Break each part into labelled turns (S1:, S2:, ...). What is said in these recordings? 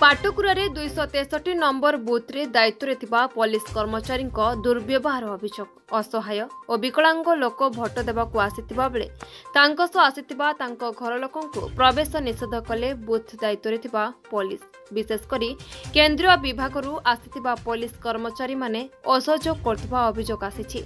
S1: पाटकुरारे 263 number बुथ्रे दायित्व police कर्मचारी दुर्व्यवहार अभियोग असहाय और विकलांग लोक भोट देवाक आसीथिबा बेले तांको सह आसीथिबा तांको घर लोकंकु प्रवेश निषेध कले बुथ दायित्व पुलिस विशेषकर केंद्रीय विभागरू आसीथिबा पुलिस कर्मचारी माने असहयोग करथिबा अभियोग आसीछि।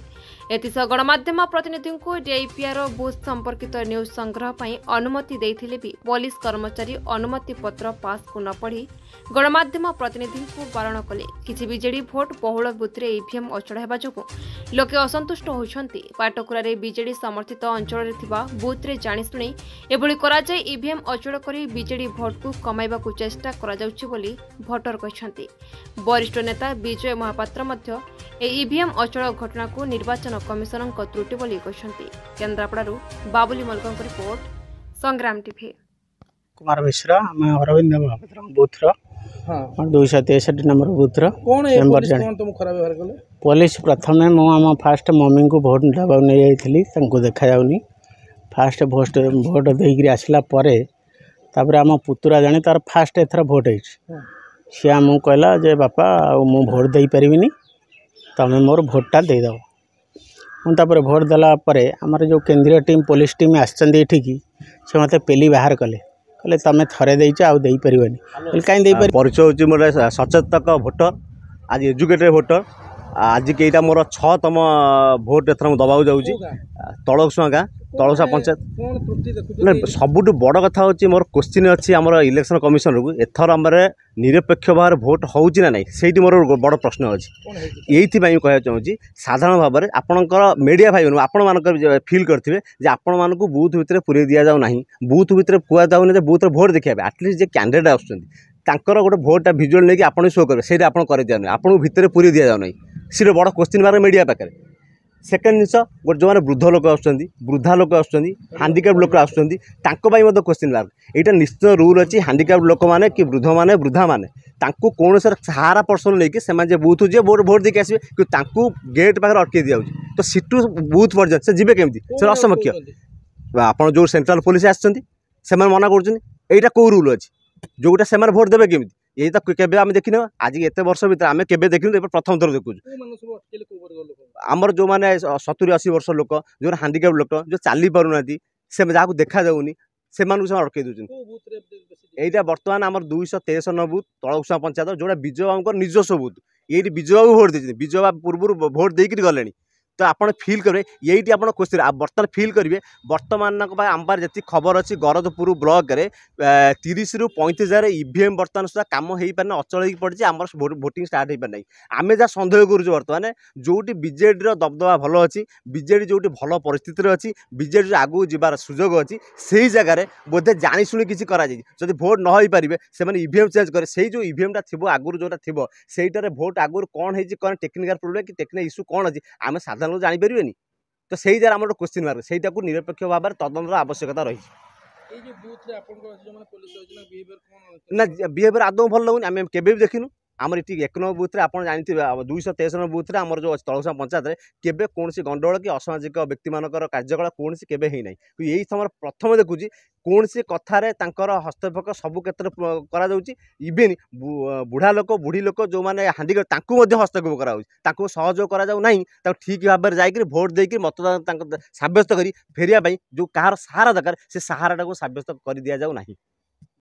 S1: एतिसह गणमाध्यम प्रतिनिधि को डीआईपीआर बुथ संपर्कित न्यूज संग्रह पर अनुमति देथिले भी पुलिस कर्मचारी अनुमति पत्र पास को न पढ़ी गणमाध्यम प्रतिनिधि को बारण कले। किछि बीजेडी भोट बहुल बुथ्रे ईवीएम अचल हेबा जोगु लोके असंतुष्ट होइछन्ति। पाटकुरारे बीजेडी समर्थित अंचल रे थिबा बुथ्रे जानिशुणी एभली करा जाय ईवीएम अचल करी बीजेडी भोट को कमाइबा को चेष्टा करा जाउछि बोली भोटर कहछन्ति। वरिष्ठ नेता विजय महापात्र मध्य ए ईवीएम अचल घटना को निर्वाचन कमिशनर त्रुटि बोली कहछन्ति। केन्द्रापड़ारू बाबुली मलकंक रिपोर्ट संग्राम टीवी।
S2: कुमार मिश्रा आम अरविंद महापात्र बूथर 263 नंबर बूथर मेंबर जन पुलिस प्रथम आम फास्ट मम्मी को भोट देवा नहीं जाती देखा जाऊनी फास्ट भोट देकर आसला तापर आम पुतुरा जाने तार फास्ट एथर भोट है सी आमको कहला जे बापा मु भोट दे पारिनी तमें मोर भोटा देदेव मुझे भोट देलापर आमर जो केंद्रीय टीम पुलिस टीम आठिकी से मत पेली बाहर कले कहले तमें थरे देच आउ दे पारिबनी कहीं
S3: परिचय होची मोर सचेतक भोटर आज एजुकेटेड भोटर आज कईटा मोर 6तम भोट एथर दबाक जाऊँगी तलसुआ गाँ तलसा पंचायत सबुठ बड़ कथा होची मोर क्वेश्चन अच्छी आम इलेक्शन कमिशनर को एथर आम निरपेक्ष भाव भोट होची ना नहीं से मोर बड़ प्रश्न अच्छी ये कह चाहूँगी साधारण भाव में आपणकर मीडिया भाई आपण मान फिल करेंगे आपण मानक बूथ भितर पूरे दि जाऊ ना बूथ भितर कुआ जाऊनी बूथ भोट देखा आटलिस्ट जे कैंडिडेट गोटे भोटा भिजुआल नहीं आप शो करेंगे से कर दिया आपको भितर पूरी दि जाऊना सी बड़ क्वेश्चन मार्क मीडिया पाखे। सेकेंड जिनस गोटे जो मैंने वृद्ध लोक वृद्धा लोक हैंडिकैप लोक आसुँच क्वेश्चन मार्क यहाँ निश्चित रूल अच्छी हैंडिकैप लोक मैंने कि वृद्ध मैंने वृद्धा मैंने कौन सहारा पर्सन लेकिन से बूथ जे भोट देके आसवे कि गेट पाखे अटक दि जाऊँगी तो सीटू बूथ पर्यटन से जी केमती से असमक्ष आप जो सेंट्रल पुलिस आसने मना कर कौ रूल अच्छी जोटा से भोट देवे केमी यही तो केबे आम देखने आज एत वर्ष भर आम के देखनी प्रथम थर देखु आमर जो मैंने 70-80 वर्ष लोक जो हैंडिकैप लोक जो चली पारना से जहाँ देखा जाऊनी से अटकई दूसरी यहाँ बर्तमान आम 263 नंबर बूथ तलकुआ पंचायत जोड़ा विजय बाबू निजस्व बूथ ये विजय बाबू भोट देते विजय बाबू पूर्व भोट देकर गले तो आपड़ फिल करेंगे यही आप क्वेश्चन बर्तमान फिल करेंगे बर्तमान आम पार जी खबर अच्छी गरदपुर ब्लॉक रे 30 ରୁ 35,000 ईवीएम बर्तमान सुधा कम हो पारे अचल हो पड़ी आम भोटिंग स्टार्ट हो पारे आम जहाँ सन्देह करुँ बर्तमान जोटी बीजेडी दबदबा भल अच्छी बीजेडी जो भल परिस्थिति अच्छी बीजेडी आगू जबार सुजोग अच्छी से जगह बोधे जाशुणी किसी जब भोट न हो पारे से ईवीएम चेंज करे से जो ईवीएमटा थी आगुरी जोटा थी से भोट आगुरी कौन है कौन टेक्निकल प्रोब्लेम कि टेक्निकल इश्यू कौन अच्छी आम साधारण जानीपर तो से जार आम क्वेश्चन मार्क से निरपेक्ष भाव में तदंतर आवश्यकता रही ना बिहेवियर आदौ भल लगुनि आम केबे भी देखिनु आमर ये 1 नंबर बूथ आप जानते 263 नंबर बूथ आमर जो तलसा पंचायत केबे कौन गंडगोल कि असामाजिक व्यक्ति मानकर कार्यकलाप कौन केबे ही ना यही समय प्रथम देखुची कौन सी कथार हस्तक्षेप सबू क्षेत्र कर इवेन बुढ़ा लोक बुढ़ी लोक जो मैंने हैंडिकैप हस्तक्षेप कर सहयोग कर ठीक भाव में जाकर भोट देकर मतदान सब्यस्त कर फेरिया जो कहार सहारा दरकार से सहारा को सब्यस्त कर दि जाऊ ना।